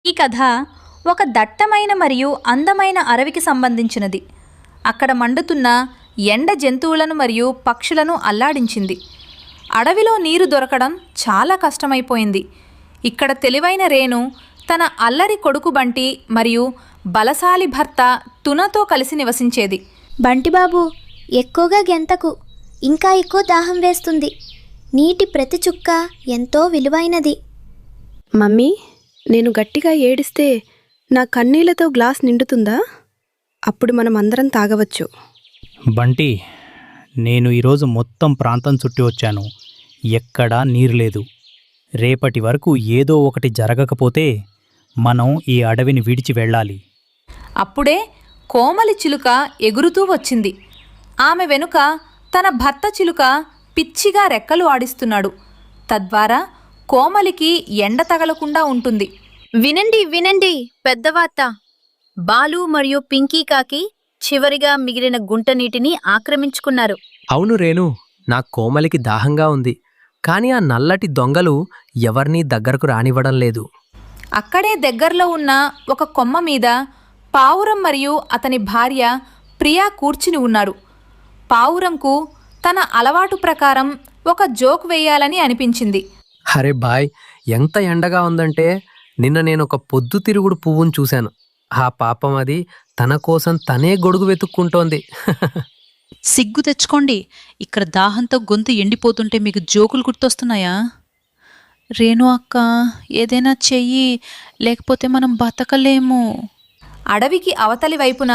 ఈ కథ ఒక దట్టమైన మరియు అందమైన అడవికి సంబంధించినది. అక్కడ మండుతున్న ఎండ జంతువులను మరియు పక్షులను అల్లాడించింది. అడవిలో నీరు దొరకడం చాలా కష్టమైపోయింది. ఇక్కడ తెలివైన రేణు తన అల్లరి కొడుకు బంటి మరియు బలశాలి భర్త తునతో కలిసి నివసించేది. బంటిబాబు, ఎక్కువగా గెంతకు, ఇంకా ఎక్కువ దాహం వేస్తుంది. నీటి ప్రతి చుక్క ఎంతో విలువైనది. మమ్మీ, నేను గట్టిగా ఏడిస్తే నా కన్నీళ్లతో గ్లాస్ నిండుతుందా? అప్పుడు మనం అందరం తాగవచ్చు. బంటి, నేను ఈరోజు మొత్తం ప్రాంతం చుట్టి వచ్చాను. ఎక్కడా నీరు లేదు. రేపటి వరకు ఏదో ఒకటి జరగకపోతే మనం ఈ అడవిని విడిచి వెళ్ళాలి. అప్పుడే కోమలి చిలుక ఎగురుతూ వచ్చింది. ఆమె వెనుక తన భర్త చిలుక పిచ్చిగా రెక్కలు ఆడిస్తున్నాడు. తద్వారా కోమలికి ఎండ తగలకుండా ఉంటుంది. వినండి వినండి, పెద్దవార్త. బాలు మరియు పింకీ కాకి చివరిగా మిగిలిన గుంట నీటిని ఆక్రమించుకున్నారు. అవును రేణు, నా కోమలికి దాహంగా ఉంది. కాని ఆ నల్లటి దొంగలు ఎవర్నీ దగ్గరకు రానివ్వడం లేదు. అక్కడే దగ్గరలో ఉన్న ఒక కొమ్మ మీద పావురం మరియు అతని భార్య ప్రియా కూర్చుని ఉన్నారు. పావురంకు తన అలవాటు ప్రకారం ఒక జోక్ వేయాలని అనిపించింది. అరే బాయ్, ఎంత ఎండగా ఉందంటే నిన్న నేనొక పొద్దుతిరుగుడు పువ్వును చూశాను. ఆ పాపం అది తన కోసం తనే గొడుగు వెతుక్కుంటోంది. సిగ్గు తెచ్చుకోండి. ఇక్కడ దాహంతో గొంతు ఎండిపోతుంటే మీకు జోకులు గుర్తొస్తున్నాయా? రేణు అక్క, ఏదైనా చెయ్యి, లేకపోతే మనం బతకలేము. అడవికి అవతలి వైపున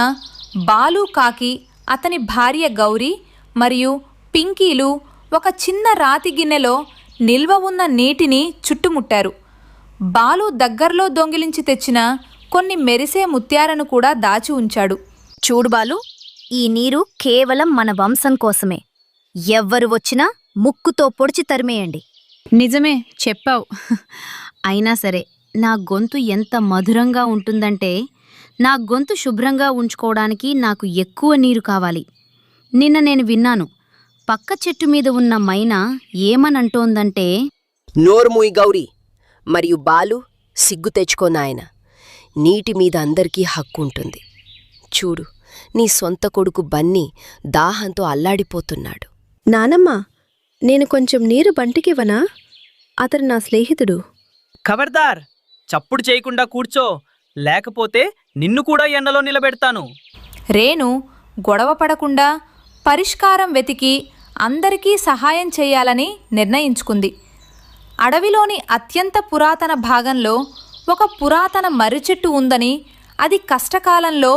బాలు కాకి, అతని భార్య గౌరీ మరియు పింకీలు ఒక చిన్న రాతి గిన్నెలో నిల్వ ఉన్న నీటిని చుట్టుముట్టారు. బాలు దగ్గరలో దొంగిలించి తెచ్చిన కొన్ని మెరిసే ముత్యాలను కూడా దాచి ఉంచాడు. చూడు బాలు, ఈ నీరు కేవలం మన వంశం కోసమే. ఎవ్వరు వచ్చినా ముక్కుతో పొడిచి తరిమేయండి. నిజమే చెప్పావు. అయినా సరే, నా గొంతు ఎంత మధురంగా ఉంటుందంటే నా గొంతు శుభ్రంగా ఉంచుకోవడానికి నాకు ఎక్కువ నీరు కావాలి. నిన్న నేను విన్నాను, పక్క చెట్టు మీద ఉన్న మైనా ఏమనంటోందంటే, నోర్ముయ్ గౌరీ మరియు బాలు, సిగ్గు తెచ్చుకోనాయన. నీటి మీద అందరికీ హక్కు ఉంటుంది. చూడు, నీ సొంత కొడుకు బన్నీ దాహంతో అల్లాడిపోతున్నాడు. నానమ్మ, నేను కొంచెం నీరు బంటికివ్వనా? అతను నా స్నేహితుడు. ఖబర్దార్, చప్పుడు చేయకుండా కూర్చో, లేకపోతే నిన్ను కూడా ఎండలో నిలబెడతాను. రేణు గొడవ పడకుండా పరిష్కారం వెతికి అందరికీ సహాయం చేయాలని నిర్ణయించుకుంది. అడవిలోని అత్యంత పురాతన భాగంలో ఒక పురాతన మర్రి చెట్టు ఉందని, అది కష్టకాలంలో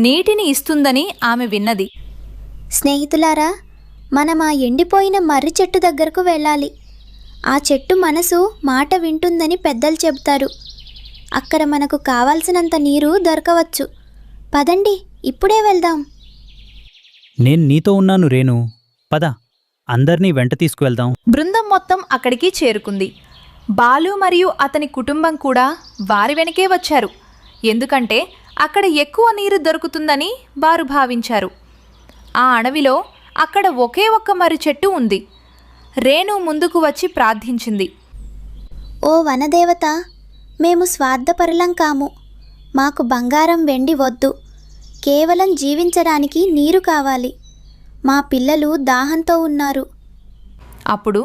నీటిని ఇస్తుందని ఆమె విన్నది. స్నేహితులారా, మనం ఆ ఎండిపోయిన మర్రి చెట్టు దగ్గరకు వెళ్ళాలి. ఆ చెట్టు మనసు మాట వింటుందని పెద్దలు చెబుతారు. అక్కడ మనకు కావాల్సినంత నీరు దొరకవచ్చు. పదండి, ఇప్పుడే వెళ్దాం. నేను నీతో ఉన్నాను రేణు. పద, అందర్నీ వెంట తీసుకువెళ్దాం. బృందం మొత్తం అక్కడికి చేరుకుంది. బాలు మరియు అతని కుటుంబం కూడా వారి వెనకే వచ్చారు. ఎందుకంటే అక్కడ ఎక్కువ నీరు దొరుకుతుందని వారు భావించారు. ఆ అడవిలో అక్కడ ఒకే ఒక్క మర్రి చెట్టు ఉంది. రేణు ముందుకు వచ్చి ప్రార్థించింది. ఓ వనదేవత, మేము స్వార్థపరులం కాము. మాకు బంగారం వెండి వద్దు. కేవలం జీవించడానికి నీరు కావాలి. మా పిల్లలు దాహంతో ఉన్నారు. అప్పుడు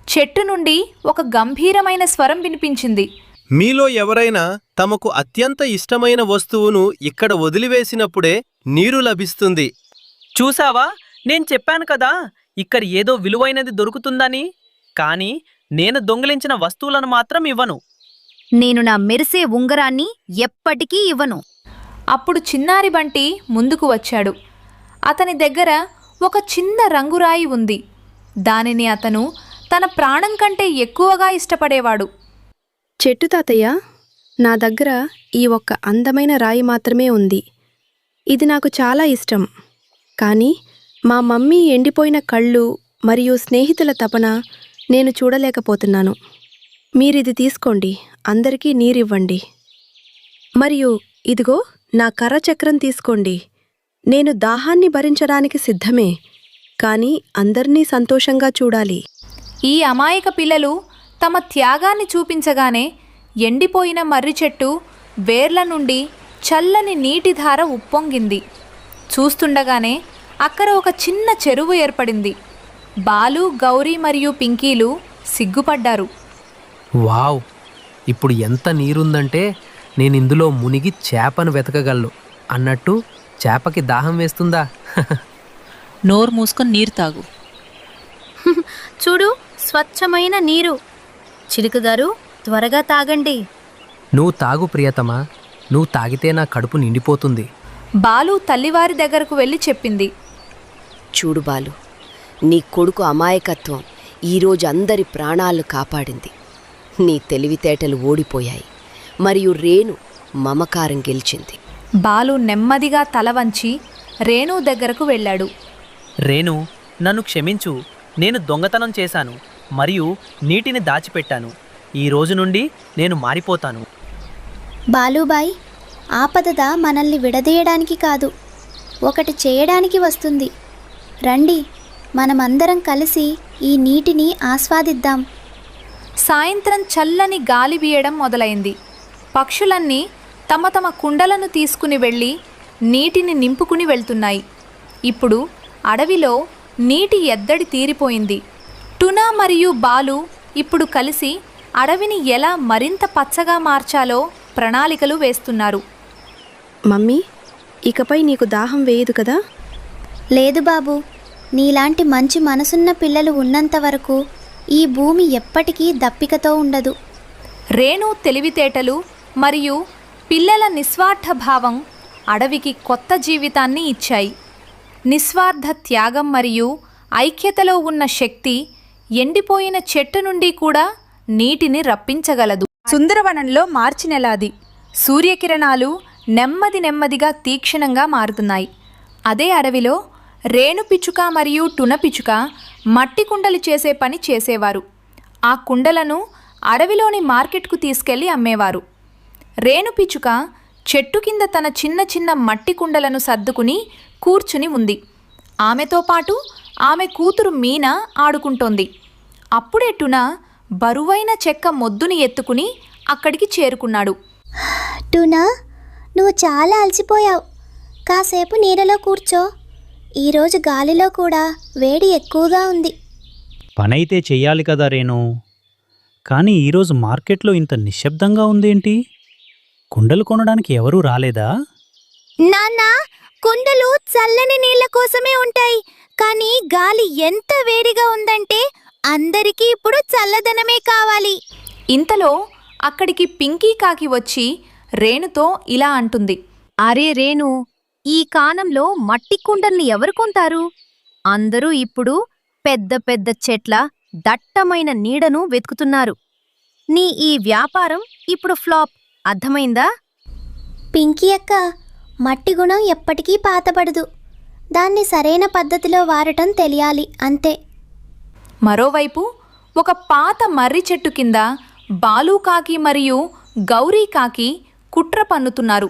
చెట్టు నుండి ఒక గంభీరమైన స్వరం వినిపించింది. మీలో ఎవరైనా తమకు అత్యంత ఇష్టమైన వస్తువును ఇక్కడ వదిలివేసినప్పుడే నీరు లభిస్తుంది. చూసావా, నేను చెప్పాను కదా ఇక్కడ ఏదో విలువైనది దొరుకుతుందని. కాని నేను దొంగిలించిన వస్తువులను మాత్రం ఇవ్వను. నేను నా మెరిసే ఉంగరాన్ని ఎప్పటికీ ఇవ్వను. అప్పుడు చిన్నారి బంటి ముందుకు వచ్చాడు. అతని దగ్గర ఒక చిన్న రంగురాయి ఉంది. దానిని అతను తన ప్రాణం కంటే ఎక్కువగా ఇష్టపడేవాడు. చెట్టు తాతయ్య, నా దగ్గర ఈ ఒక్క అందమైన రాయి మాత్రమే ఉంది. ఇది నాకు చాలా ఇష్టం. కానీ మా మమ్మీ ఎండిపోయిన కళ్ళు మరియు స్నేహితుల తపన నేను చూడలేకపోతున్నాను. మీరిది తీసుకోండి, అందరికీ నీరివ్వండి. మరియు ఇదిగో నా కర్ర చక్రం తీసుకోండి. నేను దాహాన్ని భరించడానికి సిద్ధమే, కానీ అందర్నీ సంతోషంగా చూడాలి. ఈ అమాయక పిల్లలు తమ త్యాగాన్ని చూపించగానే ఎండిపోయిన మర్రి చెట్టు వేర్ల నుండి చల్లని నీటిధార ఉప్పొంగింది. చూస్తుండగానే అక్కడ ఒక చిన్న చెరువు ఏర్పడింది. బాలు, గౌరీ మరియు పింకీలు సిగ్గుపడ్డారు. వావ్, ఇప్పుడు ఎంత నీరుందంటే నేను ఇందులో మునిగి చేపను వెతకగలను అన్నట్టు చేపకి దాహం వేస్తుందా? నోరు మూసుకొని నీరు తాగు. చూడు, స్వచ్ఛమైన నీరు. చిలుకగారు, త్వరగా తాగండి. నువ్వు తాగు ప్రియతమా, నువ్వు తాగితే నా కడుపు నిండిపోతుంది. బాలు తల్లివారి దగ్గరకు వెళ్ళి చెప్పింది. చూడు బాలు, నీ కొడుకు అమాయకత్వం ఈరోజు అందరి ప్రాణాలు కాపాడింది. నీ తెలివితేటలు ఓడిపోయాయి మరియు రేణు మమకారం గెలిచింది. బాలు నెమ్మదిగా తల వంచి రేణు దగ్గరకు వెళ్ళాడు. రేణు, నన్ను క్షమించు. నేను దొంగతనం చేశాను మరియు నీటిని దాచిపెట్టాను. ఈ రోజు నుండి నేను మారిపోతాను. బాలుబాయ్, ఆపద మనల్ని విడదీయడానికి కాదు, ఒకటి చేయడానికి వస్తుంది. రండి, మనమందరం కలిసి ఈ నీటిని ఆస్వాదిద్దాం. సాయంత్రం చల్లని గాలి వీయడం మొదలైంది. పక్షులన్నీ తమ తమ కుండలను తీసుకుని వెళ్ళి నీటిని నింపుకుని వెళ్తున్నాయి. ఇప్పుడు అడవిలో నీటి ఎద్దడి తీరిపోయింది. టునా మరియు బాలు ఇప్పుడు కలిసి అడవిని ఎలా మరింత పచ్చగా మార్చాలో ప్రణాళికలు వేస్తున్నారు. మమ్మీ, ఇకపై నీకు దాహం వేయదు కదా? లేదు బాబు, నీలాంటి మంచి మనసున్న పిల్లలు ఉన్నంత వరకు ఈ భూమి ఎప్పటికీ దప్పికతో ఉండదు. రేణు తెలివితేటలు మరియు పిల్లల నిస్వార్థ భావం అడవికి కొత్త జీవితాన్ని ఇచ్చాయి. నిస్వార్థ త్యాగం మరియు ఐక్యతలో ఉన్న శక్తి ఎండిపోయిన చెట్టు నుండి కూడా నీటిని రప్పించగలదు. సుందరవనంలో మార్చి నెలాది. సూర్యకిరణాలు నెమ్మది నెమ్మదిగా తీక్షణంగా మారుతున్నాయి. అదే అడవిలో రేణు పిచ్చుక మరియు టున పిచ్చుక మట్టి కుండలు చేసే పని చేసేవారు. ఆ కుండలను అడవిలోని మార్కెట్కు తీసుకెళ్లి అమ్మేవారు. రేణు పిచ్చుక చెట్టు కింద తన చిన్న చిన్న మట్టి కుండలను సర్దుకుని కూర్చుని ఉంది. ఆమెతో పాటు ఆమె కూతురు మీనా ఆడుకుంటోంది. అప్పుడే టున బరువైన చెక్క మొద్దుని ఎత్తుకుని అక్కడికి చేరుకున్నాడు. టునా, నువ్వు చాలా అలసిపోయావు. కాసేపు నీడలో కూర్చో. ఈరోజు గాలిలో కూడా వేడి ఎక్కువగా ఉంది. పనైతే చెయ్యాలి కదా రేణు. కానీ ఈరోజు మార్కెట్లో ఇంత నిశ్శబ్దంగా ఉందేంటి? కుండలు కొనడానికి ఎవరూ రాలేదా? నాన్న, కుండలు చల్లని నీళ్ల కోసమే ఉంటాయి. కానీ గాలి ఎంత వేడిగా ఉందంటే అందరికీ ఇప్పుడు చల్లదనమే కావాలి. ఇంతలో అక్కడికి పింకీ కాకి వచ్చి రేణుతో ఇలా అంటుంది. అరే రేణు, ఈ కాలంలో మట్టి కుండల్ని ఎవరు కొంటారు? అందరూ ఇప్పుడు పెద్ద పెద్ద చెట్ల దట్టమైన నీడను వెతుకుతున్నారు. నీ ఈ వ్యాపారం ఇప్పుడు ఫ్లాప్, అర్థమైందా? పింకీ అక్క, మట్టి గుణం ఎప్పటికీ పాతబడదు. దాన్ని సరైన పద్ధతిలో వాడటం తెలియాలి, అంతే. మరోవైపు ఒక పాత మర్రి చెట్టు కింద బాలు కాకి మరియు గౌరీ కాకి కుట్ర పన్నుతున్నారు.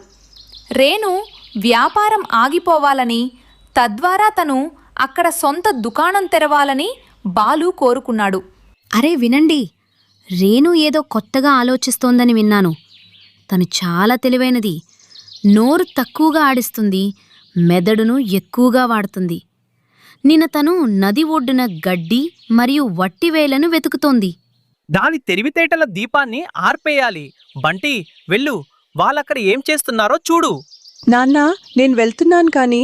రేణు వ్యాపారం ఆగిపోవాలని, తద్వారా తను అక్కడ సొంత దుకాణం తెరవాలని బాలు కోరుకున్నాడు. అరే వినండి, రేణు ఏదో కొత్తగా ఆలోచిస్తోందని విన్నాను. తను చాలా తెలివైనది. నోరు తక్కువగా ఆడిస్తుంది, మెదడును ఎక్కువగా వాడుతుంది. నిన్న తను నది ఒడ్డున గడ్డి మరియు వట్టివేలను వెతుకుతోంది. దాని తెలివితేటల దీపాన్ని ఆర్పేయాలి. బంటి, వెళ్ళు, వాళ్ళక్కడ ఏం చేస్తున్నారో చూడు. నాన్నా, నేను వెళ్తున్నాను కానీ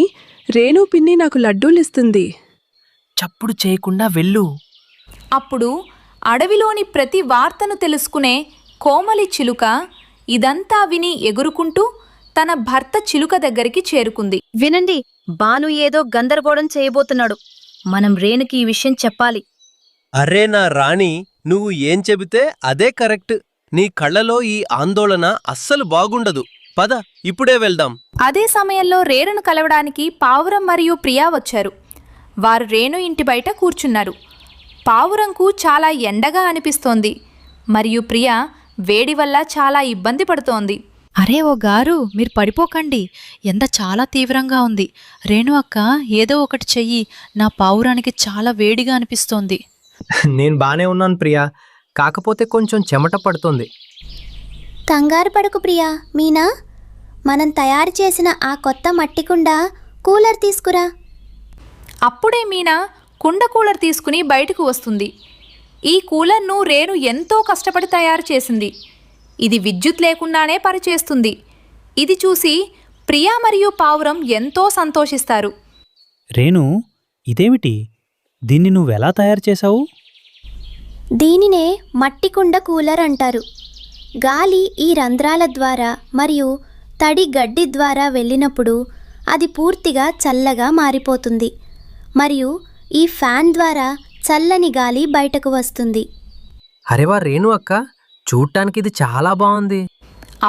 రేణు పిన్ని నాకు లడ్డూలిస్తుంది. చప్పుడు చేయకుండా వెళ్ళు. అప్పుడు అడవిలోని ప్రతి వార్తను తెలుసుకునే కోమలి చిలుక ఇదంతా విని ఎగురుకుంటూ తన భర్త చిలుక దగ్గరికి చేరుకుంది. వినండి, బాను ఏదో గందరగోళం చేయబోతున్నాడు. మనం రేణుకి ఈ విషయం చెప్పాలి. అరే నా రాణి, నువ్వు ఏం చెబితే అదే కరెక్ట్. నీ కళ్ళలో ఈ ఆందోళన అస్సలు బాగుండదు. పద, ఇప్పుడే వెళ్దాం. అదే సమయంలో రేణును కలవడానికి పావురం మరియు ప్రియా వచ్చారు. వారు రేణు ఇంటి బయట కూర్చున్నారు. పావురంకు చాలా ఎండగా అనిపిస్తోంది మరియు ప్రియా వేడి వల్ల చాలా ఇబ్బంది పడుతోంది. అరే ఓ గారు, మీరు పడిపోకండి. ఎండ చాలా తీవ్రంగా ఉంది. రేణు అక్క, ఏదో ఒకటి చెయ్యి. నా పావురానికి చాలా వేడిగా అనిపిస్తోంది. నేను బానే ఉన్నాను ప్రియా, కాకపోతే కొంచెం చెమట పడుతోంది. కంగారు పడకు ప్రియా. మీనా, మనం తయారు చేసిన ఆ కొత్త మట్టి కుండ కూలర్ తీసుకురా. అప్పుడే మీనా కుండ కూలర్ తీసుకుని బయటకు వస్తుంది. ఈ కూలర్ను రేణు ఎంతో కష్టపడి తయారు చేసింది. ఇది విద్యుత్ లేకుండానే పనిచేస్తుంది. ఇది చూసి ప్రియా మరియు పావురం ఎంతో సంతోషిస్తారు. రేణు, ఇదేమిటి? దీన్ని నువ్వెలా తయారు చేశావు? దీనినే మట్టి కుండ కూలర్ అంటారు. గాలి ఈ రంధ్రాల ద్వారా మరియు తడి గడ్డి ద్వారా వెళ్ళినప్పుడు అది పూర్తిగా చల్లగా మారిపోతుంది మరియు ఈ ఫ్యాన్ ద్వారా చల్లని గాలి బయటకు వస్తుంది. అరేవా రేణు అక్క, చూడటానికి ఇది చాలా బాగుంది.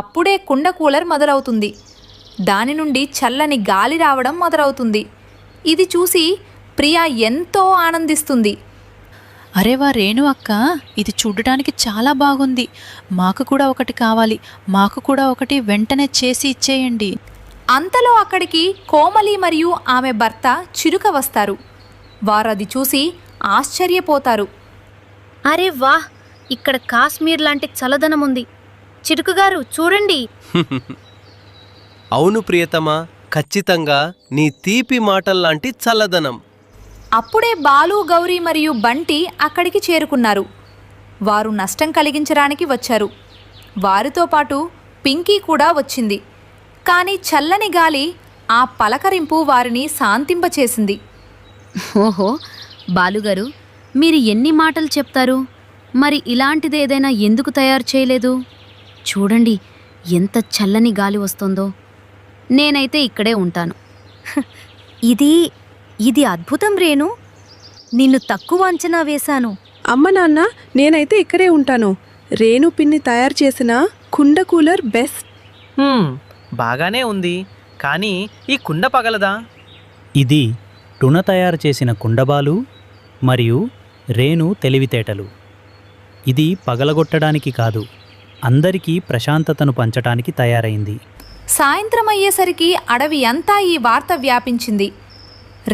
అప్పుడే కుండ కూలర్ మొదలవుతుంది. దాని నుండి చల్లని గాలి రావడం మొదలవుతుంది. ఇది చూసి ప్రియా ఎంతో ఆనందిస్తుంది. అరేవా రేణు అక్క, ఇది చూడటానికి చాలా బాగుంది. మాకు కూడా ఒకటి కావాలి. మాకు కూడా ఒకటి వెంటనే చేసి ఇచ్చేయండి. అంతలో అక్కడికి కోమలి మరియు ఆమె భర్త చిరుక వస్తారు. వారు అది చూసి ఆశ్చర్యపోతారు. అరే వాహ్, ఇక్కడ కాశ్మీర్ లాంటి చల్లదనం ఉంది. చిరుకుగారు చూడండి. అవును ప్రియతమా, ఖచ్చితంగా నీ తీపి మాటల్లాంటి చల్లదనం. అప్పుడే బాలు, గౌరీ మరియు బంటి అక్కడికి చేరుకున్నారు. వారు నష్టం కలిగించడానికి వచ్చారు. వారితో పాటు పింకీ కూడా వచ్చింది. కానీ చల్లని గాలి ఆ పలకరింపు వారిని శాంతింపచేసింది. ఓహో, బాలుగారు, మీరు ఎన్ని మాటలు చెప్తారు? మరి ఇలాంటిదేదైనా ఎందుకు తయారు చేయలేదు? చూడండి ఎంత చల్లని గాలి వస్తుందో. నేనైతే ఇక్కడే ఉంటాను. ఇది అద్భుతం రేణు. నిన్ను తక్కువ అంచనా వేశాను. అమ్మ నాన్న, నేనైతే ఇక్కడే ఉంటాను. రేణు పిన్ని తయారు చేసిన కుండ కూలర్ బెస్ట్. బాగానే ఉంది, కానీ ఈ కుండ పగలదా? ఇది టున తయారు చేసిన కుండబాలు మరియు రేణు తెలివితేటలు. ఇది పగలగొట్టడానికి కాదు, అందరికీ ప్రశాంతతను పంచటానికి తయారైంది. సాయంత్రం అయ్యేసరికి అడవి అంతా ఈ వార్త వ్యాపించింది.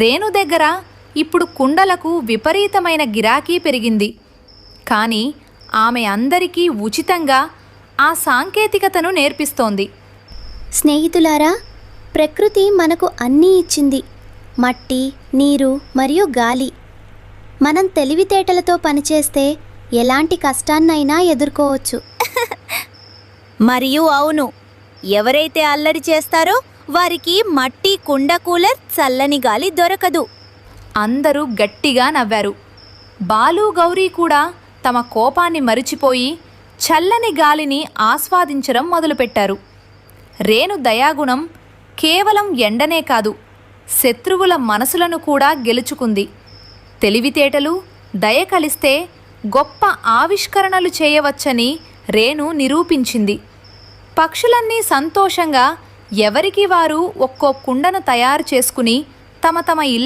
రేణు దగ్గర ఇప్పుడు కుండలకు విపరీతమైన గిరాకీ పెరిగింది. కానీ ఆమె అందరికీ ఉచితంగా ఆ సాంకేతికతను నేర్పిస్తోంది. స్నేహితులారా, ప్రకృతి మనకు అన్నీ ఇచ్చింది. మట్టి, నీరు మరియు గాలి. మనం తెలివితేటలతో పనిచేస్తే ఎలాంటి కష్టాన్నైనా ఎదుర్కోవచ్చు. మరియు అవును, ఎవరైతే అల్లరి చేస్తారో వారికి మట్టి కుండ కూలర్, చల్లని గాలి దొరకదు. అందరూ గట్టిగా నవ్వారు. బాలు, గౌరీ కూడా తమ కోపాన్ని మరిచిపోయి చల్లని గాలిని ఆస్వాదించడం మొదలుపెట్టారు. రేణు దయాగుణం కేవలం ఎండనే కాదు, శత్రువుల మనసులను కూడా గెలుచుకుంది. తెలివితేటలు, దయ కలిస్తే గొప్ప ఆవిష్కరణలు చేయవచ్చని రేణు నిరూపించింది. పక్షులన్నీ సంతోషంగా ఎవరికి వారు ఒక్కో కుండను తయారు చేసుకుని తమ తమ ఇళ్ళ